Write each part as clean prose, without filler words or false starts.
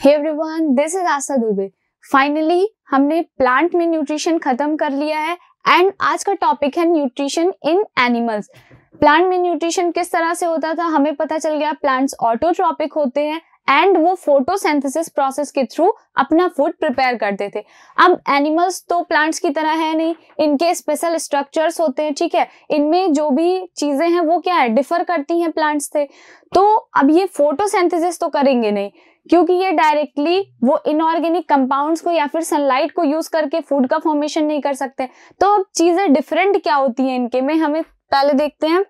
Hey everyone, this is Asha Dubey. Finally हमने plant में nutrition खत्म कर लिया है एंड आज का टॉपिक है न्यूट्रिशन इन एनिमल्स। प्लांट में न्यूट्रिशन किस तरह से होता था हमें पता चल गया। प्लांट्स ऑटोट्रॉपिक होते हैं एंड वो फोटोसिंथेसिस प्रोसेस के थ्रू अपना फूड प्रिपेयर करते थे। अब एनिमल्स तो प्लांट्स की तरह है नहीं, इनके स्पेशल स्ट्रक्चर्स होते हैं, ठीक है। इनमें जो भी चीजें हैं वो क्या है, डिफर करती हैं प्लांट्स से। तो अब ये फोटोसिंथेसिस तो करेंगे नहीं क्योंकि ये डायरेक्टली वो इनऑर्गेनिक कंपाउंड्स को या फिर सनलाइट को यूज करके फूड का फॉर्मेशन नहीं कर सकते। तो अब चीजें डिफरेंट क्या होती हैं इनके में हमें पहले देखते हैं।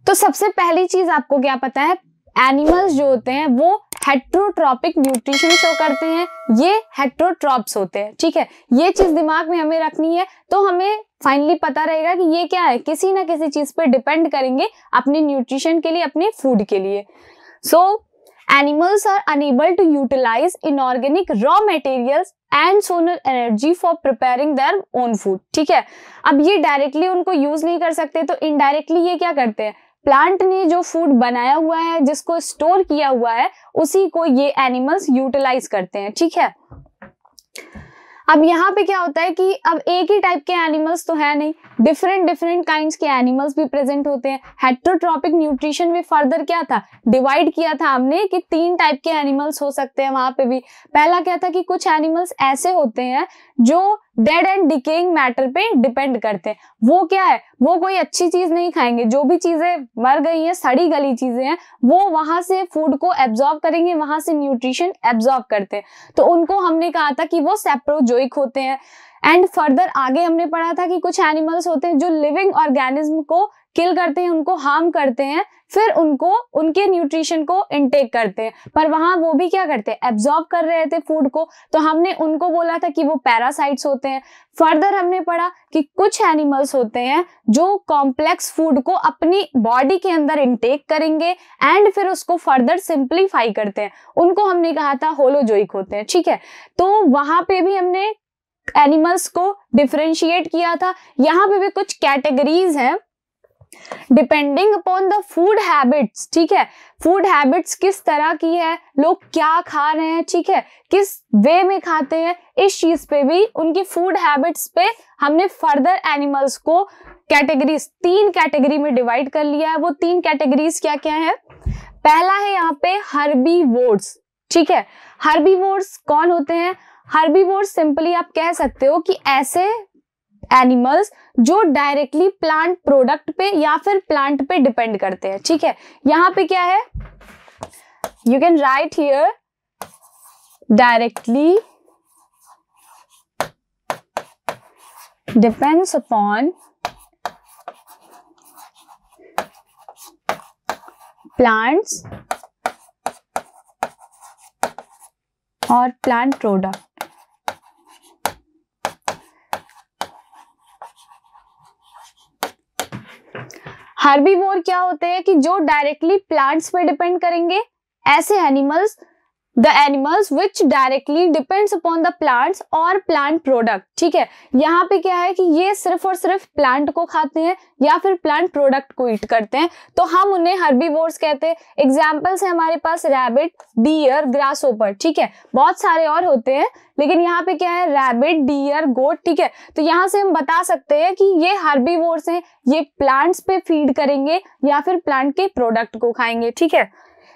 तो सबसे पहली चीज आपको क्या पता है, एनिमल्स जो होते हैं वो हेट्रोट्रॉपिक न्यूट्रिशन शो करते हैं। ये हेट्रोट्रॉप्स होते हैं, ठीक है। ये चीज दिमाग में हमें रखनी है तो हमें फाइनली पता रहेगा कि ये क्या है, किसी ना किसी चीज पे डिपेंड करेंगे अपने न्यूट्रिशन के लिए, अपने फूड के लिए। सो animals are unable to utilize inorganic raw materials and solar energy for preparing their own food, ठीक है। अब ये डायरेक्टली उनको यूज नहीं कर सकते तो इनडायरेक्टली ये क्या करते हैं, प्लांट ने जो फूड बनाया हुआ है, जिसको स्टोर किया हुआ है, उसी को ये एनिमल्स यूटिलाइज करते हैं, ठीक है। अब यहाँ पे क्या होता है कि अब एक ही टाइप के एनिमल्स तो है नहीं, डिफरेंट काइंड्स के एनिमल्स भी प्रेजेंट होते हैं। हेट्रोट्रॉपिक न्यूट्रिशन में फर्दर क्या था, डिवाइड किया था हमने कि 3 टाइप के एनिमल्स हो सकते हैं वहां पे भी। पहला क्या था कि कुछ एनिमल्स ऐसे होते हैं जो डेड एंड डिकेइंग मैटर पे डिपेंड करते हैं। वो क्या है, वो कोई अच्छी चीज नहीं खाएंगे, जो भी चीजें मर गई हैं, सड़ी गली चीजें हैं, वो वहां से फूड को एब्जॉर्ब करेंगे, वहां से न्यूट्रिशन एब्जॉर्ब करते हैं। तो उनको हमने कहा था कि वो सैप्रोजोइक होते हैं। एंड फर्दर आगे हमने पढ़ा था कि कुछ एनिमल्स होते हैं जो लिविंग ऑर्गेनिज्म को किल करते हैं, उनको हार्म करते हैं, फिर उनको उनके न्यूट्रिशन को इनटेक करते हैं, पर वहां वो भी क्या करते हैं, एब्जॉर्ब कर रहे थे फूड को, तो हमने उनको बोला था कि वो पैरासाइट्स होते हैं। फर्दर हमने पढ़ा कि कुछ एनिमल्स होते हैं जो कॉम्प्लेक्स फूड को अपनी बॉडी के अंदर इनटेक करेंगे एंड फिर उसको फर्दर सिंप्लीफाई करते हैं, उनको हमने कहा था होलोजोइक होते हैं, ठीक है। तो वहां पे भी हमने एनिमल्स को डिफरेंशिएट किया था। यहाँ पे भी कुछ कैटेगरीज हैं depending upon the food habits, ठीक है। फूड हैबिट्स किस तरह की है, लोग क्या खा रहे हैं, ठीक है, किस वे में खाते हैं, इस चीज पे भी, उनकी फूड हैबिट्स पे हमने फर्दर एनिमल्स को कैटेगरीज 3 कैटेगरी में डिवाइड कर लिया है। वो 3 कैटेगरीज क्या क्या है। पहला है यहाँ पे हर्बीवोर्स, ठीक है। हर्बीवोर्स कौन होते हैं, हर्बीवोर्स सिंपली आप कह सकते हो कि ऐसे एनिमल्स जो डायरेक्टली प्लांट प्रोडक्ट पे या फिर प्लांट पे डिपेंड करते हैं, ठीक है। यहाँ पे क्या है, you can write here directly depends upon plants और प्लांट प्रोडक्ट। हर्बीवोर क्या होते हैं कि जो डायरेक्टली प्लांट्स पे डिपेंड करेंगे, ऐसे animals, the animals which directly depends upon the plants और प्लांट प्रोडक्ट, ठीक है। यहाँ पे क्या है कि ये सिर्फ और सिर्फ प्लांट को खाते हैं या फिर प्लांट प्रोडक्ट को ईट करते हैं, तो हम उन्हें हर्बीवोर्स कहते हैं। एग्जाम्पल्स है हमारे पास रैबिट, डियर, ग्रासहोपर, ठीक है। बहुत सारे और होते हैं लेकिन यहाँ पे क्या है, रैबिट, डियर, गोट, ठीक है। तो यहाँ से हम बता सकते हैं कि ये हर्बीवोर्स हैं, ये प्लांट्स पे फीड करेंगे या फिर प्लांट के प्रोडक्ट को खाएंगे, ठीक है।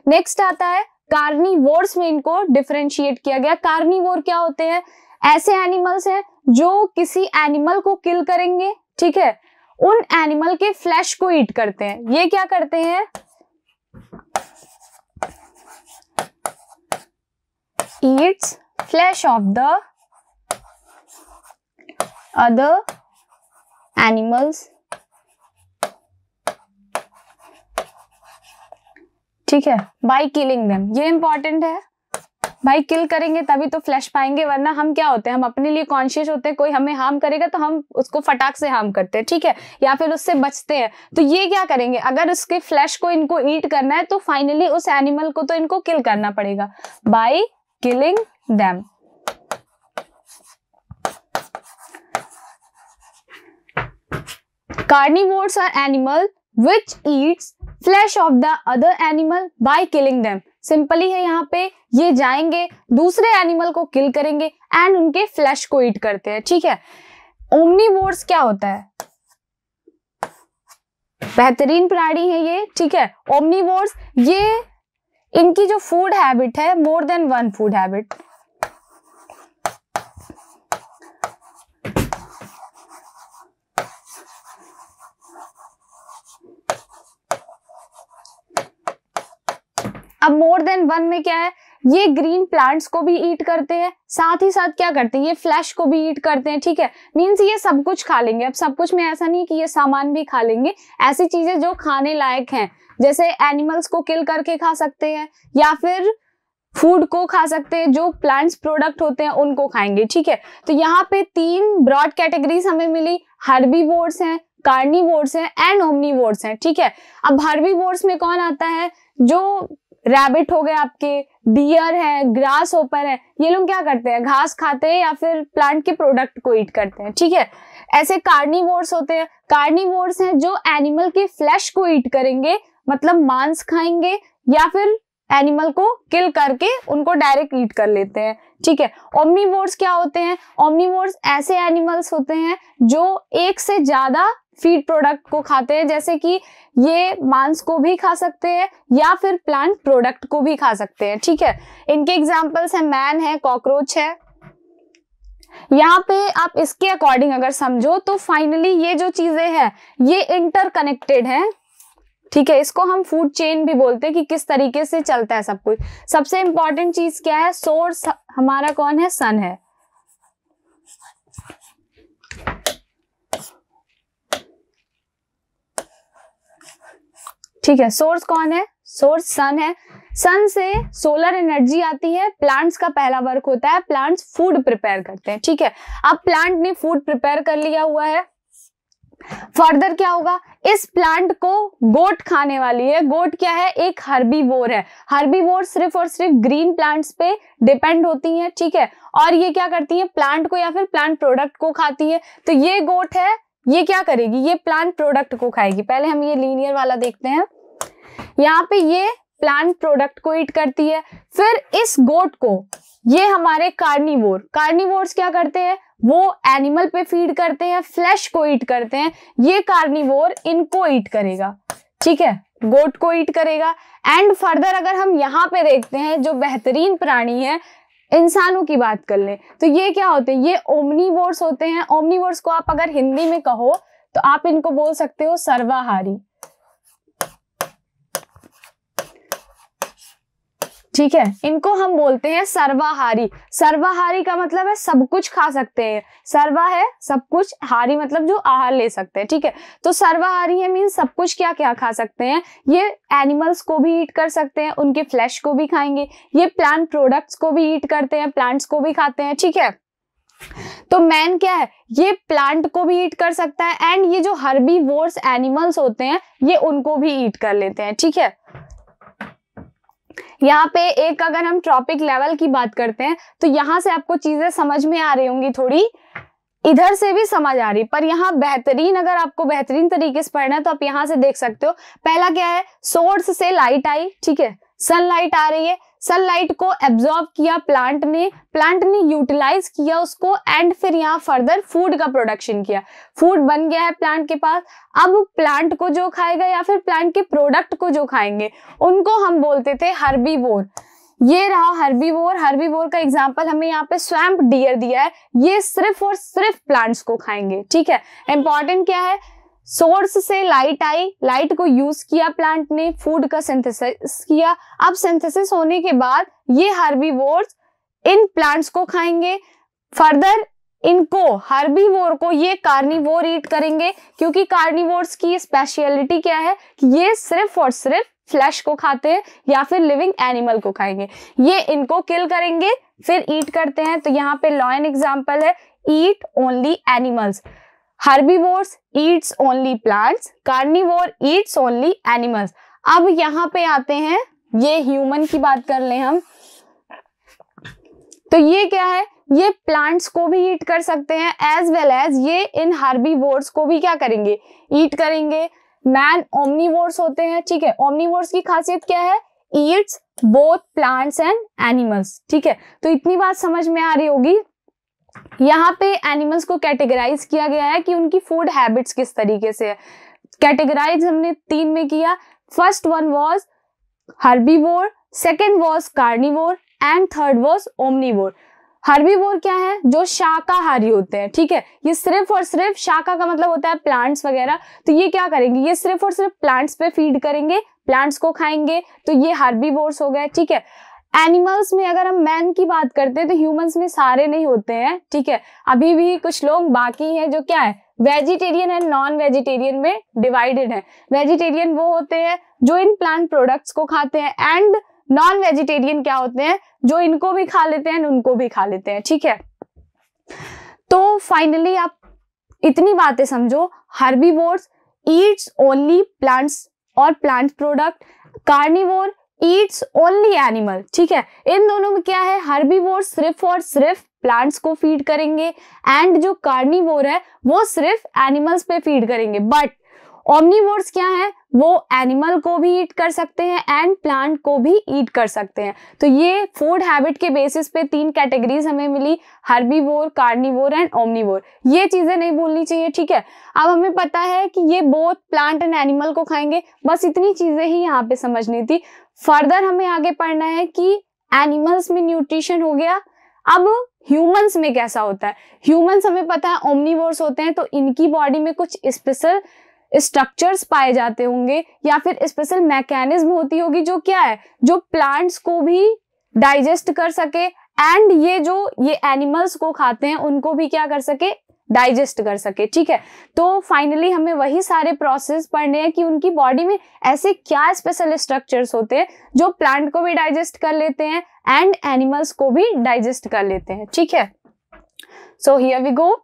नेक्स्ट आता है कार्निवोर्स, में इनको डिफरेंशिएट किया गया। कार्निवोर क्या होते हैं, ऐसे एनिमल्स हैं जो किसी एनिमल को किल करेंगे, ठीक है, उन एनिमल के फ्लैश को ईट करते हैं। ये क्या करते हैं, Yeats flash of the other animals, ठीक है, बाय किलिंग देम। ये इंपॉर्टेंट है, भाई किल करेंगे तभी तो फ्लैश पाएंगे, वरना हम क्या होते हैं, हम अपने लिए कॉन्शियस होते हैं, कोई हमें हार्म करेगा तो हम उसको फटाक से हार्म करते हैं, ठीक है, या फिर उससे बचते हैं। तो ये क्या करेंगे, अगर उसके फ्लैश को इनको ईट करना है तो फाइनली उस एनिमल को तो इनको किल करना पड़ेगा by killing them. Carnivores are animal which eats flash of the other animal by killing them. Simply है, यहाँ पे ये जाएंगे दूसरे एनिमल को किल करेंगे एंड उनके फ्लैश को ईट करते हैं, ठीक है। ओमनीवोर्स क्या होता है? बेहतरीन प्राणी है ये, ठीक है। ओमनीवोर्स, ये इनकी जो फूड हैबिट है more than one food habit. अब मोर देन वन में क्या है, ये ग्रीन प्लांट्स को भी ईट करते हैं, साथ ही साथ क्या करते हैं, ये फ्लैश को भी ईट करते हैं, ठीक है। मीन्स ये सब कुछ खा लेंगे। अब सब कुछ में ऐसा नहीं कि ये सामान भी खा लेंगे, ऐसी चीजें जो खाने लायक हैं, जैसे एनिमल्स को किल करके खा सकते हैं या फिर फूड को खा सकते हैं, जो प्लांट्स प्रोडक्ट होते हैं उनको खाएंगे, ठीक है। तो यहाँ पे 3 ब्रॉड कैटेगरीज हमें मिली, हर्बीवोर्स हैं, कार्निवोर्स हैं एंड ओमनीवोर्स हैं, ठीक है। अब हर्बीवोर्स में कौन आता है? जो रैबिट हो गए आपके, डियर है, ग्रास होपर है, ये लोग क्या करते हैं, घास खाते हैं या फिर प्लांट के प्रोडक्ट को ईट करते हैं, ठीक है। ऐसे कार्निवोर्स होते हैं, कार्निवोर्स हैं जो एनिमल के फ्लैश को ईट करेंगे, मतलब मांस खाएंगे या फिर एनिमल को किल करके उनको डायरेक्ट ईट कर लेते हैं, ठीक है। ओमनीवोर्स क्या होते हैं? ओमनीवोर्स ऐसे एनिमल्स होते हैं जो एक से ज्यादा फीड प्रोडक्ट को खाते हैं, जैसे कि ये मांस को भी खा सकते हैं या फिर प्लांट प्रोडक्ट को भी खा सकते हैं, ठीक है। इनके एग्जांपल्स है मैन है, कॉकरोच है। यहाँ पे आप इसके अकॉर्डिंग अगर समझो तो फाइनली ये जो चीजें हैं ये इंटरकनेक्टेड हैं, ठीक है। इसको हम फूड चेन भी बोलते हैं कि किस तरीके से चलता है सब कुछ। सबसे इंपॉर्टेंट चीज क्या है? सोर्स हमारा कौन है? सन है, ठीक है। सोर्स कौन है? सोर्स सन है। सन से सोलर एनर्जी आती है। प्लांट्स का पहला वर्क होता है, प्लांट्स फूड प्रिपेयर करते हैं, ठीक है। अब प्लांट ने फूड प्रिपेयर कर लिया हुआ है, फर्दर क्या होगा, इस प्लांट को गोट खाने वाली है। गोट क्या है? एक हर्बीवोर है। हर्बीवोर सिर्फ और सिर्फ ग्रीन प्लांट्स पे डिपेंड होती हैं, ठीक है। और ये क्या करती है? प्लांट को या फिर प्लांट प्रोडक्ट को खाती है। तो ये गोट है, ये क्या करेगी? ये प्लांट प्रोडक्ट को खाएगी। पहले हम ये लीनियर वाला देखते हैं। यहाँ पे ये प्लांट प्रोडक्ट को ईट करती है। फिर इस गोट को, ये हमारे कार्निवोर्स क्या करते हैं? वो एनिमल पे फीड करते हैं, फ्लैश को ईट करते हैं। ये कार्निवोर इनको ईट करेगा, ठीक है, गोट को ईट करेगा। एंड फर्दर अगर हम यहाँ पे देखते हैं, जो बेहतरीन प्राणी है, इंसानों की बात कर लें तो ये क्या होते हैं? ये ओमनीवोर्स होते हैं। ओमनीवोर्स को आप अगर हिंदी में कहो तो आप इनको बोल सकते हो सर्वाहारी, ठीक है। इनको हम बोलते हैं सर्वाहारी। सर्वाहारी का मतलब है सब कुछ खा सकते हैं। सर्वा है सब कुछ, हारी मतलब जो आहार ले सकते हैं, ठीक है। तो सर्वाहारी है मीन सब कुछ क्या क्या खा सकते हैं। ये एनिमल्स को भी ईट कर सकते हैं, उनके फ्लैश को भी खाएंगे। ये प्लांट प्रोडक्ट्स को भी ईट करते हैं, प्लांट्स को भी खाते हैं, ठीक है। तो मैन क्या है? ये प्लांट को भी ईट कर सकता है एंड ये जो हर्बीवोर्स एनिमल्स होते हैं ये उनको भी ईट कर लेते हैं, ठीक है। यहाँ पे एक अगर हम ट्रॉपिक लेवल की बात करते हैं तो यहाँ से आपको चीजें समझ में आ रही होंगी, थोड़ी इधर से भी समझ आ रही, पर यहाँ बेहतरीन, अगर आपको बेहतरीन तरीके से पढ़ना है तो आप यहाँ से देख सकते हो। पहला क्या है? सोर्स से लाइट आई, ठीक है, सनलाइट आ रही है। सनलाइट को एब्जॉर्ब किया प्लांट ने यूटिलाइज किया उसको एंड फिर यहाँ फर्दर फूड का प्रोडक्शन किया। फूड बन गया है प्लांट के पास। अब प्लांट को जो खाएगा या फिर प्लांट के प्रोडक्ट को जो खाएंगे उनको हम बोलते थे हर्बीवोर। ये रहा हर्बीवोर। हर्बीवोर का एग्जांपल हमें यहाँ पे स्वैम्प डियर दिया है। ये सिर्फ और सिर्फ प्लांट्स को खाएंगे, ठीक है। इंपॉर्टेंट क्या है? सोर्स से लाइट आई, लाइट को यूज किया प्लांट ने, फूड का सिंथेसिस किया। अब सिंथेसिस होने के बाद ये हर्बीवोर्स इन प्लांट्स को खाएंगे। फर्दर इनको, हर्बीवोर को ये कार्निवोर ईट करेंगे, क्योंकि कार्निवोर्स की स्पेशलिटी क्या है कि ये सिर्फ और सिर्फ फ्लैश को खाते हैं या फिर लिविंग एनिमल को खाएंगे। ये इनको किल करेंगे फिर ईट करते हैं। तो यहाँ पे लॉयन एग्जांपल है, eat only animals. Herbivores eats only plants, carnivore eats only animals। अब यहाँ पे आते हैं, ये ह्यूमन की बात कर ले हम, तो ये क्या है? ये प्लांट्स को भी ईट कर सकते हैं एज वेल एज ये इन हर्बीवोर्स को भी क्या करेंगे? ईट करेंगे। मैन ओमनीवोर्स होते हैं, ठीक है। ओमनीवोर्स की खासियत क्या है? Yeats both plants and animals, ठीक है। तो इतनी बात समझ में आ रही होगी। यहाँ पे एनिमल्स को कैटेगराइज किया गया है कि उनकी फूड हैबिट्स किस तरीके से है। कैटेगराइज हमने 3 में किया। First one was herbivore, second was carnivore and third was omnivore. Herbivore क्या है? जो शाकाहारी होते हैं, ठीक है। ये सिर्फ और सिर्फ, शाका का मतलब होता है प्लांट्स वगैरह, तो ये क्या करेंगे? ये सिर्फ और सिर्फ प्लांट्स पे फीड करेंगे, प्लांट्स को खाएंगे, तो ये हर्बीवोर्स हो गए, ठीक है। एनिमल्स में अगर हम मैन की बात करते हैं तो ह्यूमंस में सारे नहीं होते हैं, ठीक है। अभी भी कुछ लोग बाकी हैं जो क्या है, वेजिटेरियन एंड नॉन वेजिटेरियन में डिवाइडेड है। वेजिटेरियन वो होते हैं जो इन प्लांट प्रोडक्ट्स को खाते हैं, एंड नॉन वेजिटेरियन क्या होते हैं? जो इनको भी खा लेते हैं, उनको भी खा लेते हैं, ठीक है। तो फाइनली आप इतनी बातें समझो, हर्बीवोर्स ईट्स ओनली प्लांट्स और plant product, carnivore Yeats only animal, ठीक है। इन दोनों में क्या है? हर्बीवोर सिर्फ और सिर्फ प्लांट्स को फीड करेंगे, एंड जो कार्निवोर है वो सिर्फ एनिमल्स पे फीड करेंगे। बट ओमनीवोर्स क्या है? वो एनिमल को भी ईट कर सकते हैं एंड प्लांट को भी ईट कर सकते हैं। तो ये फूड हैबिट के बेसिस पे 3 कैटेगरीज हमें मिली, हर्बीवोर, कार्निवोर एंड ओमनीवोर। ये चीजें नहीं भूलनी चाहिए, ठीक है। अब हमें पता है कि ये बोथ प्लांट एंड एनिमल को खाएंगे, बस इतनी चीजें ही यहाँ पे समझनी थी। फर्दर हमें आगे पढ़ना है कि एनिमल्स में न्यूट्रिशन हो गया, अब ह्यूमंस में कैसा होता है। ह्यूमंस हमें पता है ओमनीवोर्स होते हैं, तो इनकी बॉडी में कुछ स्पेशल स्ट्रक्चर्स पाए जाते होंगे या फिर स्पेशल मैकेनिज्म होती होगी जो क्या है, जो प्लांट्स को भी डाइजेस्ट कर सके, एंड ये एनिमल्स को खाते हैं उनको भी क्या कर सके? डाइजेस्ट कर सके, ठीक है। तो फाइनली हमें वही सारे प्रोसेस पढ़ने हैं कि उनकी बॉडी में ऐसे क्या स्पेशल स्ट्रक्चर्स होते हैं जो प्लांट को भी डाइजेस्ट कर लेते हैं एंड एनिमल्स को भी डाइजेस्ट कर लेते हैं, ठीक है। So here we go.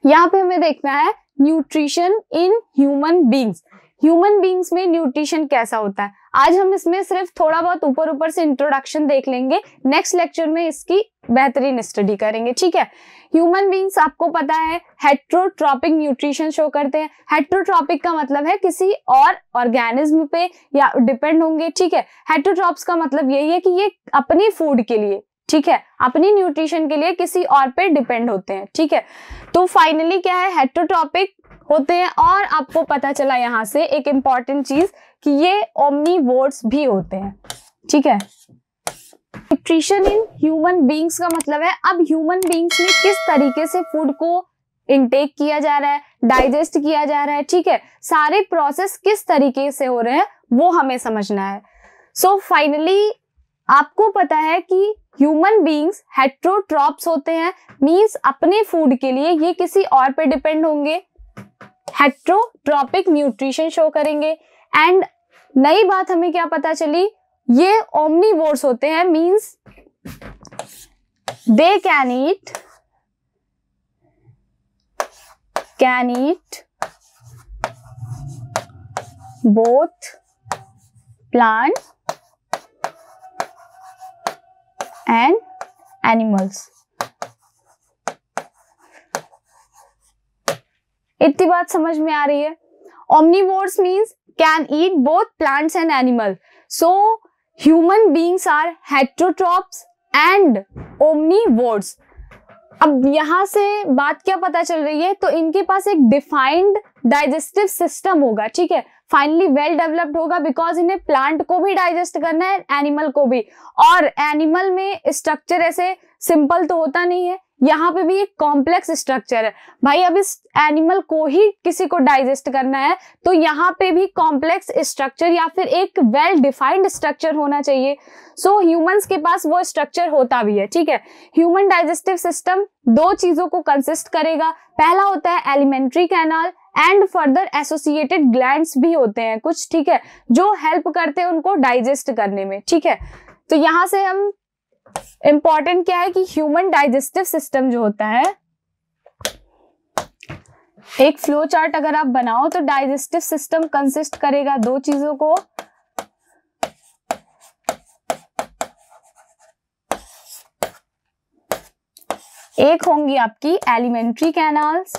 यहाँ पे हमें देखना है nutrition in human beings. Human beings में न्यूट्रिशन कैसा होता है। आज हम इसमें सिर्फ थोड़ा बहुत ऊपर से इंट्रोडक्शन देख लेंगे, नेक्स्ट लेक्चर में इसकी बेहतरीन स्टडी करेंगे, ठीक है। ह्यूमन बींग्स आपको पता है हेट्रोट्रॉपिक न्यूट्रिशन शो करते हैं। हेट्रोट्रॉपिक का मतलब है किसी और ऑर्गेनिज्म पे या डिपेंड होंगे, ठीक है। हेट्रोट्रॉप्स का मतलब यही है कि ये अपनी फूड के लिए, ठीक है, अपनी न्यूट्रिशन के लिए किसी और पे डिपेंड होते हैं, ठीक है। तो फाइनली क्या है, हेट्रोट्रॉपिक होते हैं। और आपको पता चला यहाँ से एक इंपॉर्टेंट चीज कि ये ओमनीवोर्स भी होते हैं, ठीक है। न्यूट्रिशन इन ह्यूमन बींग्स का मतलब है अब ह्यूमन बींग्स में किस तरीके से फूड को इनटेक किया जा रहा है, डाइजेस्ट किया जा रहा है, ठीक है। सारे प्रोसेस किस तरीके से हो रहे हैं वो हमें समझना है। सो फाइनली आपको पता है कि ह्यूमन बींग्स हेट्रोट्रॉप्स होते हैं, मींस अपने फूड के लिए ये किसी और पे डिपेंड होंगे, हेट्रोट्रॉपिक न्यूट्रिशन शो करेंगे। एंड नई बात हमें क्या पता चली, ये ओमनीवोर्स होते हैं, means they can eat both plant and animals. इतनी बात समझ में आ रही है। Omnivores means can eat both plants and animal. So human beings are heterotrophs and omnivores. अब यहां से बात क्या पता चल रही है, तो इनके पास एक डिफाइंड डाइजेस्टिव सिस्टम होगा, ठीक है, फाइनली वेल डेवलप्ड होगा, बिकॉज इन्हें प्लांट को भी डाइजेस्ट करना है, एनिमल को भी। और एनिमल में स्ट्रक्चर ऐसे सिंपल तो होता नहीं है, यहाँ पे भी एक कॉम्प्लेक्स स्ट्रक्चर है भाई। अब इस एनिमल को ही किसी को डाइजेस्ट करना है तो यहाँ पे भी कॉम्प्लेक्स स्ट्रक्चर या फिर एक वेल डिफाइंड स्ट्रक्चर होना चाहिए। सो ह्यूमंस के पास वो स्ट्रक्चर होता भी है, ठीक है। ह्यूमन डाइजेस्टिव सिस्टम 2 चीजों को कंसिस्ट करेगा। पहला होता है alimentary canal and further associated glands भी होते हैं कुछ, ठीक है, जो हेल्प करते हैं उनको डाइजेस्ट करने में, ठीक है। तो यहाँ से हम इंपॉर्टेंट क्या है कि ह्यूमन डाइजेस्टिव सिस्टम जो होता है, एक फ्लो चार्ट अगर आप बनाओ तो डाइजेस्टिव सिस्टम कंसिस्ट करेगा 2 चीजों को, एक होंगी आपकी एलिमेंट्री कैनाल्स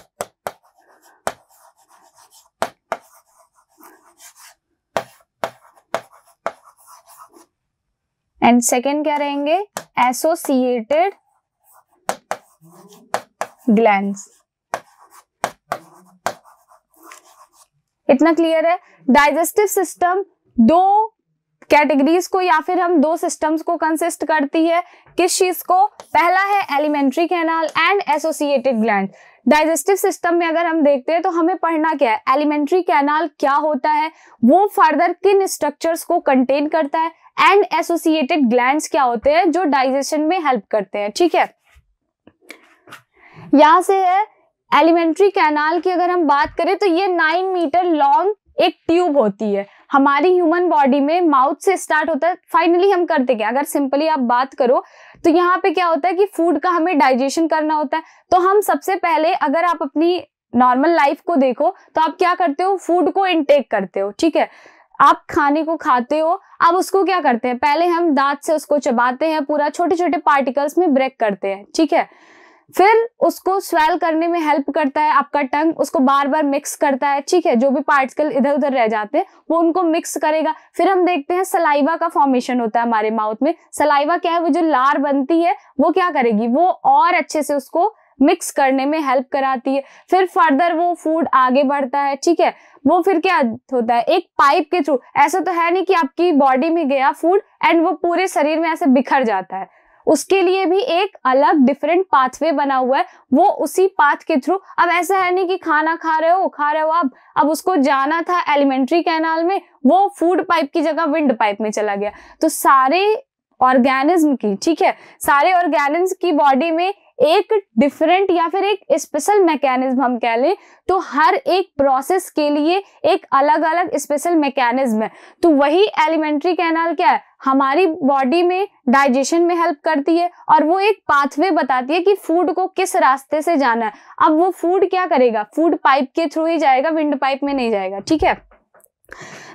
एंड सेकेंड क्या रहेंगे, एसोसिएटेड ग्लैंड्स। इतना क्लियर है। डाइजेस्टिव सिस्टम दो कैटेगरीज को या फिर हम दो सिस्टम्स को कंसिस्ट करती है। किस चीज को, पहला है alimentary canal and associated gland. Digestive system में अगर हम देखते हैं तो हमें पढ़ना क्या है, एलिमेंट्री कैनाल क्या होता है, वो फर्दर किन स्ट्रक्चर्स को कंटेन करता है, एंड एसोसिएटेड ग्लैंड्स क्या होते हैं जो डाइजेशन में हेल्प करते हैं। ठीक है, यहां से है एलिमेंट्री कैनाल की अगर हम बात करें तो ये 9 मीटर लॉन्ग एक ट्यूब होती है हमारी ह्यूमन बॉडी में, माउथ से स्टार्ट होता है। फाइनली हम करते क्या, अगर सिंपली आप बात करो तो यहाँ पे क्या होता है कि फूड का हमें डाइजेशन करना होता है। तो हम सबसे पहले अगर आप अपनी नॉर्मल लाइफ को देखो तो आप क्या करते हो, फूड को इनटेक करते हो। ठीक है, आप खाने को खाते हो, अब उसको क्या करते हैं, पहले हम दांत से उसको चबाते हैं, पूरा छोटे छोटे पार्टिकल्स में ब्रेक करते हैं। ठीक है, फिर उसको स्वेल करने में हेल्प करता है आपका टंग, उसको बार बार मिक्स करता है। ठीक है, जो भी पार्टिकल इधर उधर रह जाते हैं वो उनको मिक्स करेगा। फिर हम देखते हैं सलाइवा का फॉर्मेशन होता है हमारे माउथ में। सलाइवा क्या है, वो जो लार बनती है वो क्या करेगी, वो और अच्छे से उसको मिक्स करने में हेल्प कराती है। फिर फर्दर वो फूड आगे बढ़ता है। ठीक है, वो फिर क्या होता है, एक पाइप के थ्रू, ऐसा तो है नहीं कि आपकी बॉडी में गया फूड एंड वो पूरे शरीर में ऐसे बिखर जाता है, उसके लिए भी एक अलग डिफरेंट पाथवे बना हुआ है, वो उसी पाथ के थ्रू। अब ऐसा है नहीं कि खाना खा रहे हो अब उसको जाना था एलिमेंट्री कैनाल में, वो फूड पाइप की जगह विंड पाइप में चला गया। तो सारे ऑर्गेनिज्म की, ठीक है, सारे ऑर्गेनिज्म की बॉडी में एक डिफरेंट या फिर एक स्पेशल मैकेनिज्म हम कह लें तो हर एक प्रोसेस के लिए एक अलग अलग स्पेशल मैकेनिज्म है। तो वही एलिमेंट्री कैनाल क्या है, हमारी बॉडी में डाइजेशन में हेल्प करती है और वो एक पाथवे बताती है कि फूड को किस रास्ते से जाना है। अब वो फूड क्या करेगा, फूड पाइप के थ्रू ही जाएगा, विंड पाइप में नहीं जाएगा। ठीक है,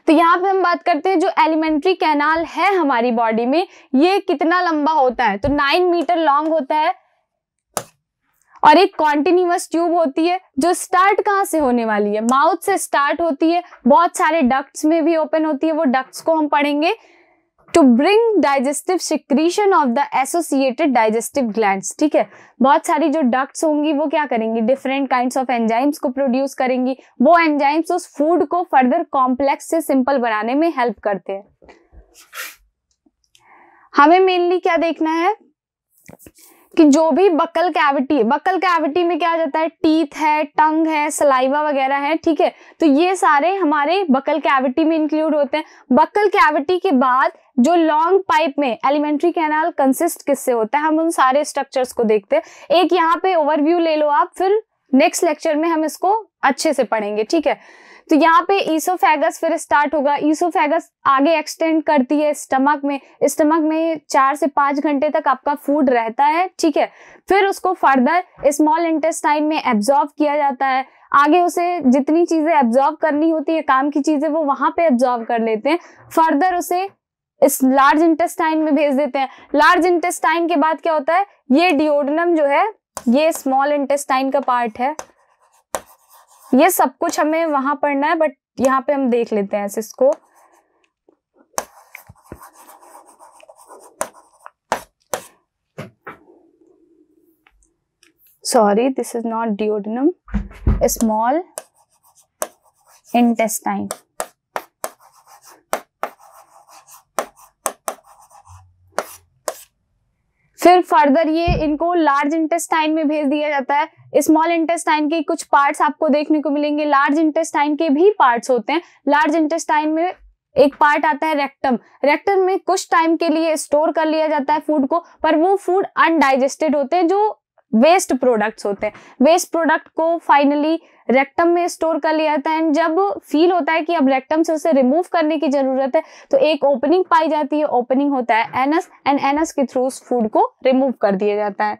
तो यहाँ पे हम बात करते हैं जो एलिमेंट्री कैनाल है हमारी बॉडी में, ये कितना लंबा होता है, तो 9 मीटर लॉन्ग होता है और एक कॉन्टिन्यूअस ट्यूब होती है जो स्टार्ट कहाँ से होने वाली है, माउथ से स्टार्ट होती है, बहुत सारे डक्ट्स में भी ओपन होती है, वो डक्ट्स को हम पढ़ेंगे। To bring digestive secretion of the associated digestive glands. ठीक है, बहुत सारी जो डक्ट्स होंगी वो क्या करेंगी, डिफरेंट काइंड्स ऑफ एंजाइम्स को प्रोड्यूस करेंगी। वो एंजाइम्स उस फूड को फर्दर कॉम्प्लेक्स से सिंपल बनाने में हेल्प करते हैं। हमें मेनली क्या देखना है कि जो भी बक्कल कैविटी में क्या आ जाता है, टीथ है, टंग है, सलाइवा वगैरह है। ठीक है, तो ये सारे हमारे बक्कल कैविटी में इंक्लूड होते हैं। बक्कल कैविटी के बाद जो लॉन्ग पाइप में एलिमेंट्री कैनाल कंसिस्ट किससे होता है, हम उन सारे स्ट्रक्चर्स को देखते हैं। एक यहाँ पे ओवरव्यू ले लो आप, फिर नेक्स्ट लेक्चर में हम इसको अच्छे से पढ़ेंगे। ठीक है, तो यहाँ पे ईसोफेगस फिर स्टार्ट होगा। ईसोफेगस आगे एक्सटेंड करती है स्टमक में 4 से 5 घंटे तक आपका फूड रहता है। ठीक है, फिर उसको फर्दर स्मॉल इंटेस्टाइन में एब्जॉर्ब किया जाता है। आगे उसे जितनी चीजें एब्जॉर्ब करनी होती है, काम की चीजें, वो वहां पे एब्जॉर्ब कर लेते हैं। फर्दर उसे इस लार्ज इंटेस्टाइन में भेज देते हैं। लार्ज इंटेस्टाइन के बाद क्या होता है, ये डिओडेनम जो है, ये स्मॉल इंटेस्टाइन का पार्ट है। ये सब कुछ हमें वहां पढ़ना है, बट यहाँ पे हम देख लेते हैं इसको। Sorry, this is not duodenum, small intestine. फिर फर्दर ये इनको लार्ज इंटेस्टाइन में भेज दिया जाता है। स्मॉल इंटेस्टाइन के कुछ पार्ट्स आपको देखने को मिलेंगे, लार्ज इंटेस्टाइन के भी पार्ट्स होते हैं। लार्ज इंटेस्टाइन में एक पार्ट आता है रेक्टम। रेक्टम में कुछ टाइम के लिए स्टोर कर लिया जाता है फूड को, पर वो फूड अनडाइजेस्टेड होते हैं, जो वेस्ट प्रोडक्ट्स होते हैं। वेस्ट प्रोडक्ट को फाइनली रेक्टम में स्टोर कर लिया जाता है एंड जब फील होता है कि अब रेक्टम से उसे रिमूव करने की जरूरत है तो एक ओपनिंग पाई जाती है। ओपनिंग होता है एनस एंड एनस के थ्रू उस फूड को रिमूव कर दिया जाता है।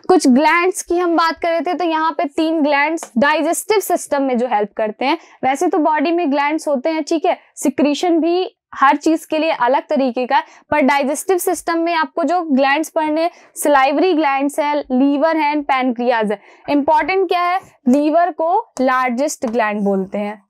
कुछ ग्लैंड्स की हम बात कर रहे थे, तो यहाँ पे 3 ग्लैंड्स डाइजेस्टिव सिस्टम में जो हेल्प करते हैं। वैसे तो बॉडी में ग्लैंड्स होते हैं, ठीक है, सिक्रीशन भी हर चीज के लिए अलग तरीके का है, पर डाइजेस्टिव सिस्टम में आपको जो ग्लैंड्स पढ़ने, सलाइवरी ग्लैंड्स है, लीवर है एंड पैनक्रियाज है। इंपॉर्टेंट क्या है, लीवर को लार्जेस्ट ग्लैंड बोलते हैं।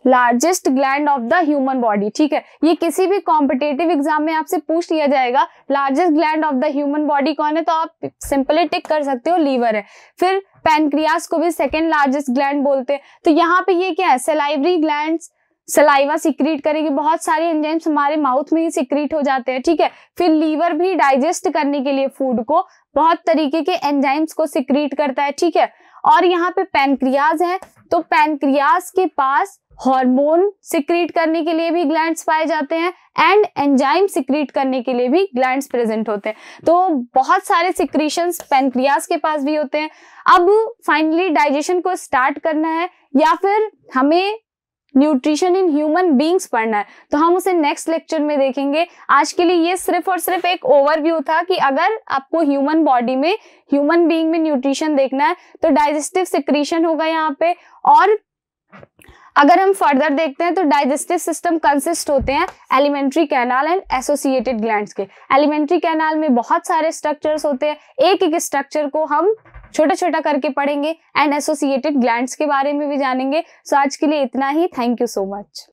Largest gland of the human body, ठीक है, ये किसी भी कॉम्पिटेटिव एग्जाम में आपसे पूछ लिया जाएगा largest gland of the human body कौन है, तो आप सिंपली टिक कर सकते हो लीवर है। फिर पैनक्रियास को भी सेकंड लार्जेस्ट ग्लैंड बोलते हैं। तो यहाँ पे ये क्या है, सलाइवरी ग्लैंड्स सलाइवा सिक्रीट करेगी, बहुत सारे एंजाइम्स हमारे माउथ में ही सिक्रीट हो जाते हैं, ठीक है। फिर लीवर भी डाइजेस्ट करने के लिए फूड को बहुत तरीके के एंजाइम्स को सिक्रीट करता है, ठीक है। और यहाँ पे पैनक्रियाज है, तो पैनक्रियाज के पास हार्मोन सिक्रीट करने के लिए भी ग्लैंड्स पाए जाते हैं एंड एंजाइम सिक्रीट करने के लिए भी ग्लैंड्स प्रेजेंट होते हैं। तो बहुत सारे सिक्रीशंस पैनक्रियाज के पास भी होते हैं। अब फाइनली डाइजेशन को स्टार्ट करना है या फिर हमें न्यूट्रिशन इन ह्यूमन बींग्स पढ़ना है, तो हम उसे नेक्स्ट लेक्चर में देखेंगे। आज के लिए ये सिर्फ और सिर्फ एक ओवरव्यू था कि अगर आपको ह्यूमन बॉडी में, ह्यूमन बीइंग में न्यूट्रिशन देखना है तो डाइजेस्टिव सिक्रीशन होगा यहाँ पे। और अगर हम फर्दर देखते हैं तो डाइजेस्टिव सिस्टम कंसिस्ट होते हैं alimentary canal and associated glands के। एलिमेंट्री कैनाल में बहुत सारे स्ट्रक्चर्स होते हैं, एक एक स्ट्रक्चर को हम छोटा छोटा करके पढ़ेंगे एंड एसोसिएटेड ग्लैंड्स के बारे में भी जानेंगे। सो आज के लिए इतना ही। Thank you so much.